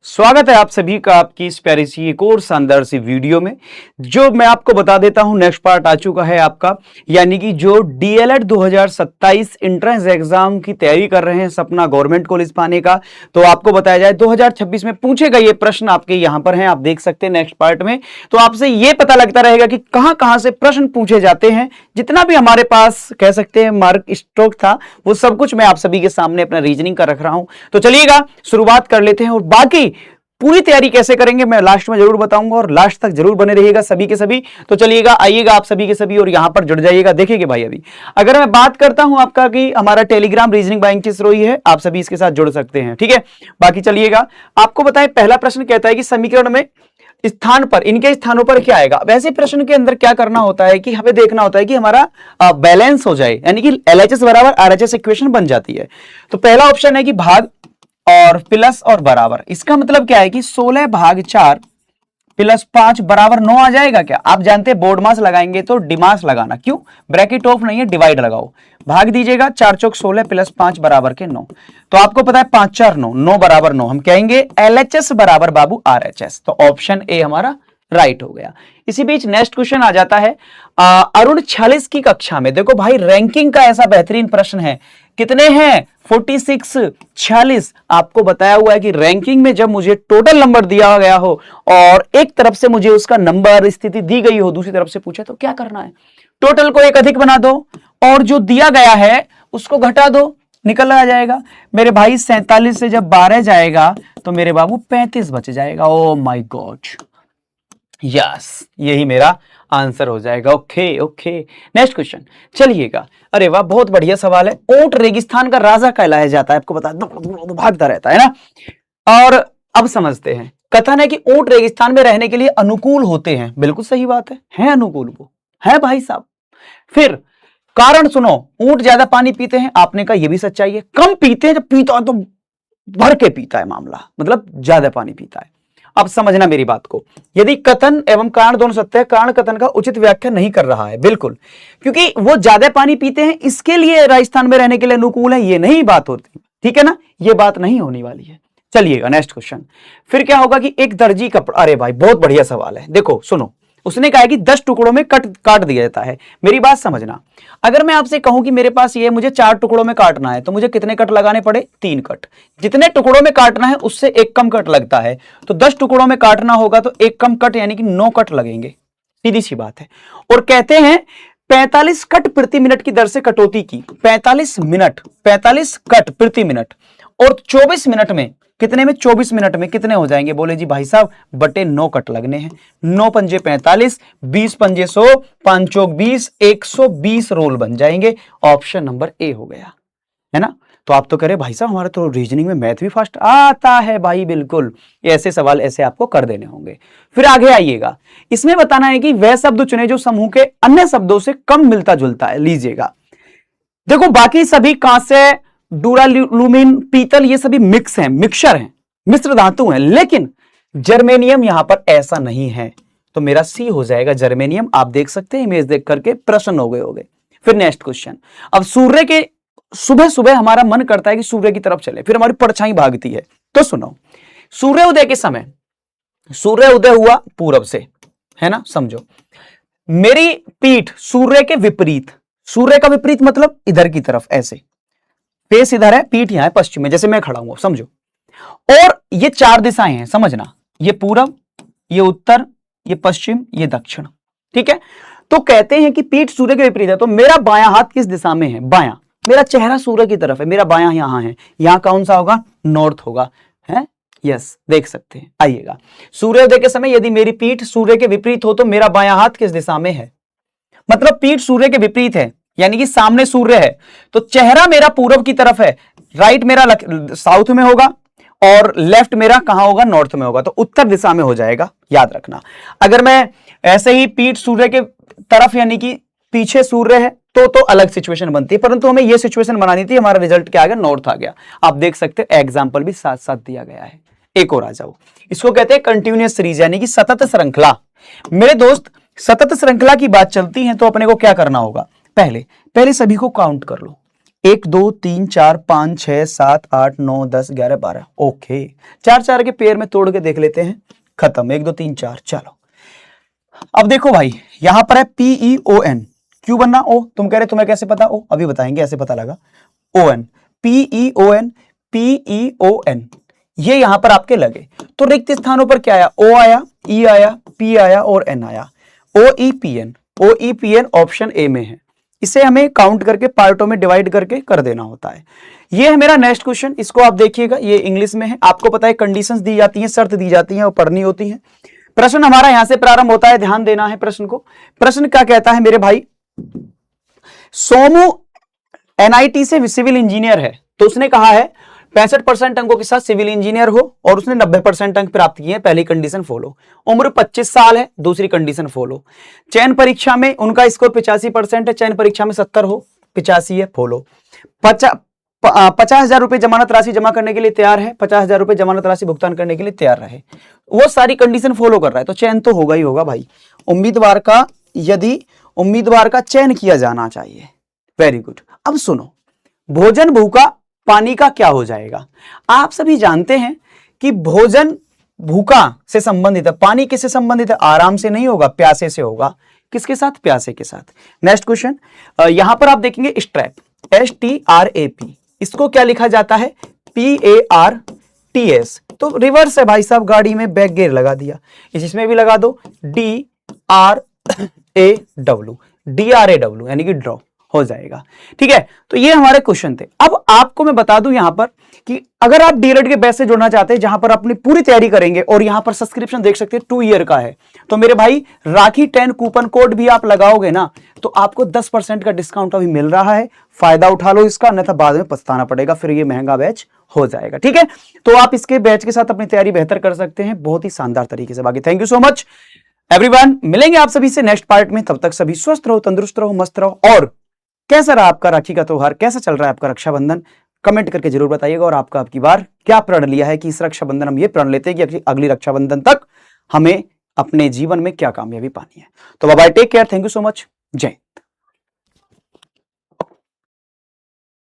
स्वागत है आप सभी का आपकी इस प्यारी सी एक और शानदार सी वीडियो में। जो मैं आपको बता देता हूं, नेक्स्ट पार्ट आ चुका है आपका, यानी कि जो डीएलएड 2027 एंट्रेंस एग्जाम की तैयारी कर रहे हैं, सपना गवर्नमेंट कॉलेज पाने का, तो आपको बताया जाए 2026 में पूछे गए ये प्रश्न आपके यहां पर हैं, आप देख सकते हैं नेक्स्ट पार्ट में। तो आपसे ये पता लगता रहेगा कि कहां कहां से प्रश्न पूछे जाते हैं। जितना भी हमारे पास कह सकते हैं मार्क स्ट्रोक था, वो सब कुछ मैं आप सभी के सामने अपना रीजनिंग का रख रहा हूं। तो चलिएगा शुरुआत कर लेते हैं, और बाकी पूरी तैयारी कैसे करेंगे मैं लास्ट में जरूर बताऊंगा, और लास्ट तक जरूर बने रहिएगा सभी के सभी। तो चलिएगा, आइएगा आप सभी के सभी और यहां पर जुड़ जाइएगा। देखिए भाई, अभी अगर मैं बात करता हूं आपका कि हमारा टेलीग्राम रीजनिंग बाय अंकित रोही है, आप सभी इसके साथ जुड़ सकते हैं, ठीक है। बाकी चलिएगा, आपको बताएं, पहला प्रश्न कहता है कि समीकरण में स्थान पर, इनके स्थानों पर क्या आएगा। वैसे प्रश्न के अंदर क्या करना होता है कि हमें देखना होता है कि हमारा बैलेंस हो जाए, यानी कि LHS बराबर RHS इक्वेशन बन जाती है। तो पहला ऑप्शन है कि भाग और प्लस और बराबर। इसका मतलब क्या है कि 16 भाग 4 प्लस 5 बराबर 9 आ जाएगा क्या। आप जानते हैं बोर्ड मास लगाएंगे तो डिमास लगाना, क्यों, ब्रैकेट ऑफ नहीं है, डिवाइड लगाओ, भाग दीजिएगा, 4 चौक 16 प्लस 5 बराबर के 9। तो आपको पता है 5 4 9, 9 बराबर 9, हम कहेंगे LHS बराबर बाबू RHS। तो ऑप्शन ए हमारा राइट हो गया। इसी बीच नेक्स्ट क्वेश्चन आ जाता है अरुण 46 की कक्षा में। देखो भाई, रैंकिंग का ऐसा बेहतरीन प्रश्न है। कितने हैं, 46 46। आपको बताया हुआ है कि रैंकिंग में जब मुझे टोटल नंबर दिया गया हो और एक तरफ से मुझे उसका नंबर स्थिति दी गई हो, दूसरी तरफ से पूछे तो क्या करना है, टोटल को एक अधिक बना दो और जो दिया गया है उसको घटा दो, निकल आ जाएगा। मेरे भाई 47 से जब 12 जाएगा तो मेरे बाबू 35 बच जाएगा। ओ माय गॉड, यस, यही मेरा आंसर हो जाएगा। ओके ओके, नेक्स्ट क्वेश्चन चलिएगा। अरे वाह, बहुत बढ़िया सवाल है। ऊंट रेगिस्तान का राजा कहलाया जाता है, आपको पता है, भागता रहता है ना। और अब समझते हैं, कथन है कि ऊंट रेगिस्तान में रहने के लिए अनुकूल होते हैं। बिल्कुल सही बात है अनुकूल, वो है भाई साहब। फिर कारण सुनो, ऊंट ज्यादा पानी पीते हैं, आपने कहा यह भी सच्चाई है। कम पीते हैं, जब पीता है तो भर के पीता है, मामला मतलब ज्यादा पानी पीता है। अब समझना मेरी बात को, यदि कथन एवं कारण दोनों सत्य है, कारण कथन का उचित व्याख्या नहीं कर रहा है, बिल्कुल, क्योंकि वो ज्यादा पानी पीते हैं इसके लिए राजस्थान में रहने के लिए अनुकूल है, ये नहीं बात होती, ठीक है ना, ये बात नहीं होने वाली है। चलिएगा नेक्स्ट क्वेश्चन। फिर क्या होगा कि एक दर्जी कपड़ा, अरे भाई बहुत बढ़िया सवाल है। देखो सुनो, उसने कहा कि 10 टुकड़ों में काट दिया जाता है। मेरी बात समझना, अगर मैं आपसे कहूं कि मेरे पास ये मुझे 4 टुकड़ों में काटना है, तो मुझे कितने कट लगाने पड़े, 3 कट। जितने टुकड़ों में काटना है उससे एक कम कट लगता है, तो 10 टुकड़ों में काटना होगा तो एक कम कट यानी कि 9 कट लगेंगे, सीधी सी बात है। और कहते हैं 45 कट प्रति मिनट की दर से कटौती की। 45 कट प्रति मिनट, और 24 मिनट में कितने में, 24 मिनट में कितने हो जाएंगे, बोले जी भाई साहब बटे 9 कट लगने हैं। 9 पंजे 45, 20 पंजे 100, 5 चौक 20, 120 रोल बन जाएंगे। ऑप्शन नंबर ए हो गया, है ना। तो आप तो कह रहे भाई साहब हमारा तो रीजनिंग में मैथ भी फास्ट आता है भाई, बिल्कुल ऐसे सवाल ऐसे आपको कर देने होंगे। फिर आगे आइएगा, इसमें बताना है कि वह शब्द चुने जो समूह के अन्य शब्दों से कम मिलता जुलता है। लीजिएगा, देखो बाकी सभी कांसे, डूरालुमीन, पीतल, ये सभी मिक्स हैं, मिक्सचर हैं, मिश्र धातु हैं, लेकिन जर्मेनियम यहां पर ऐसा नहीं है। तो मेरा सी हो जाएगा जर्मेनियम। आप देख सकते हैं इमेज देख करके प्रसन्न हो गए होंगे। फिर नेक्स्ट क्वेश्चन, अब सूर्य के सुबह सुबह हमारा मन करता है कि सूर्य की तरफ चले, फिर हमारी परछाई भागती है। तो सुनो, सूर्योदय के समय, सूर्य उदय हुआ पूरब से, है ना, समझो मेरी पीठ सूर्य के विपरीत, सूर्य का विपरीत मतलब इधर की तरफ, ऐसे फेस इधर है, पीठ यहां है पश्चिम में, जैसे मैं खड़ा हूं, समझो। और ये 4 दिशाएं हैं, समझना, ये पूरब, ये उत्तर, ये पश्चिम, ये दक्षिण, ठीक है। तो कहते हैं कि पीठ सूर्य के विपरीत है, तो मेरा बायां हाथ किस दिशा में है, बायां, मेरा चेहरा सूर्य की तरफ है, मेरा बायां यहां है, यहां कौन सा होगा, नॉर्थ होगा, है, यस, देख सकते हैं। आइएगा, सूर्योदय के समय यदि मेरी पीठ सूर्य के विपरीत हो तो मेरा बायां हाथ किस दिशा में है, मतलब पीठ सूर्य के विपरीत है, यानी कि सामने सूर्य है, तो चेहरा मेरा पूरब की तरफ है, राइट मेरा साउथ में होगा और लेफ्ट मेरा कहां होगा, नॉर्थ में होगा, तो उत्तर दिशा में हो जाएगा, याद रखना। अगर मैं ऐसे ही पीठ सूर्य के तरफ यानी कि पीछे सूर्य है तो अलग सिचुएशन बनती है, परंतु हमें यह सिचुएशन बनानी थी, हमारा रिजल्ट क्या आ गया, नॉर्थ आ गया। आप देख सकते हैं एग्जाम्पल भी साथ साथ दिया गया है। एक और आ जाओ, इसको कहते हैं कंटिन्यूअस सीरीज, यानी कि सतत श्रृंखला। मेरे दोस्त, सतत श्रृंखला की बात चलती है तो अपने को क्या करना होगा, पहले सभी को काउंट कर लो। 1 2 3 4 5 6 7 8 9 10 11 12। ओके, 4 4 के पेयर में तोड़ के देख लेते हैं। खत्म, 1 2 3 4। चलो अब देखो भाई, यहां पर है PEON। क्यों बनना ओ? तुम कह रहे तुम्हें कैसे पता ओ? अभी बताएंगे, ऐसे पता लगा। ON, PEON, PEON, ये यहां पर आपके लगे। तो रिक्त स्थानों पर क्या आया? O आया, E आया, P आया और N आया। OEPN, OEPN ऑप्शन ए में है। इसे हमें काउंट करके पार्टों में डिवाइड करके कर देना होता है। ये है मेरा नेक्स्ट क्वेश्चन, इसको आप देखिएगा, ये इंग्लिश में है। आपको पता है कंडीशंस दी जाती हैं, शर्त दी जाती हैं और पढ़नी होती है। प्रश्न हमारा यहां से प्रारंभ होता है, ध्यान देना है प्रश्न को। प्रश्न क्या कहता है मेरे भाई? सोमू NIT से सिविल इंजीनियर है, तो उसने कहा है 65% अंकों के साथ सिविल इंजीनियर हो और उसने 90% अंक प्राप्त किए हैं। पहली कंडीशन फॉलो। उम्र 25 साल है, दूसरी कंडीशन फॉलो। चयन परीक्षा में उनका स्कोर 85% है, चयन परीक्षा में 70 हो, 85 है, फॉलो। 50,000 रुपए जमानत राशि जमा करने के लिए तैयार है, 50,000 रुपए जमानत राशि भुगतान करने के लिए तैयार रहे। वो सारी कंडीशन फॉलो कर रहा है, तो चयन तो होगा ही होगा भाई। उम्मीदवार का, यदि उम्मीदवार का चयन किया जाना चाहिए। Very good. अब सुनो, भोजन भूखा पानी का क्या हो जाएगा? आप सभी जानते हैं कि भोजन भूखा से संबंधित है, पानी किससे संबंधित है? आराम से नहीं होगा, प्यासे से होगा। किसके साथ? प्यासे के साथ। नेक्स्ट क्वेश्चन, यहां पर आप देखेंगे स्ट्रैप, STRAP, इसको क्या लिखा जाता है? PARTS। तो रिवर्स है भाई साहब, गाड़ी में बैक गियर लगा दिया, इसमें भी लगा दो DRAW, यानी कि ड्रॉ हो जाएगा। ठीक है, तो ये हमारे क्वेश्चन थे। अब आपको मैं बता दूं यहां पर कि अगर आप डीएलएड के बैच से जुड़ना चाहते हैं, जहां पर अपनी पूरी तैयारी करेंगे और यहां पर सब्सक्रिप्शन देख सकते हैं 2 ईयर का है, तो मेरे भाई राखी 10 कूपन कोड भी आप लगाओगे ना, तो आपको 10% का डिस्काउंट अभी मिल रहा है। फायदा उठा लो इसका, अन्यथा बाद में पछताना पड़ेगा, फिर ये महंगा बैच हो जाएगा। ठीक है, तो आप इसके बैच के साथ अपनी तैयारी बेहतर कर सकते हैं बहुत ही शानदार तरीके से। बाकी thank you so much everyone, मिलेंगे आप सभी से नेक्स्ट पार्ट में। तब तक सभी स्वस्थ रहो, तंदुरुस्त रहो, मस्त रहो। और कैसा रहा आपका राखी का त्योहार, कैसा चल रहा है आपका रक्षाबंधन, कमेंट करके जरूर बताइएगा। और आपका आपकी बार क्या प्रण लिया है कि इस रक्षाबंधन हम ये प्रण लेते हैं कि अगली रक्षाबंधन तक हमें अपने जीवन में क्या कामयाबी पानी है। तो bye bye, take care, thank you so much, जय।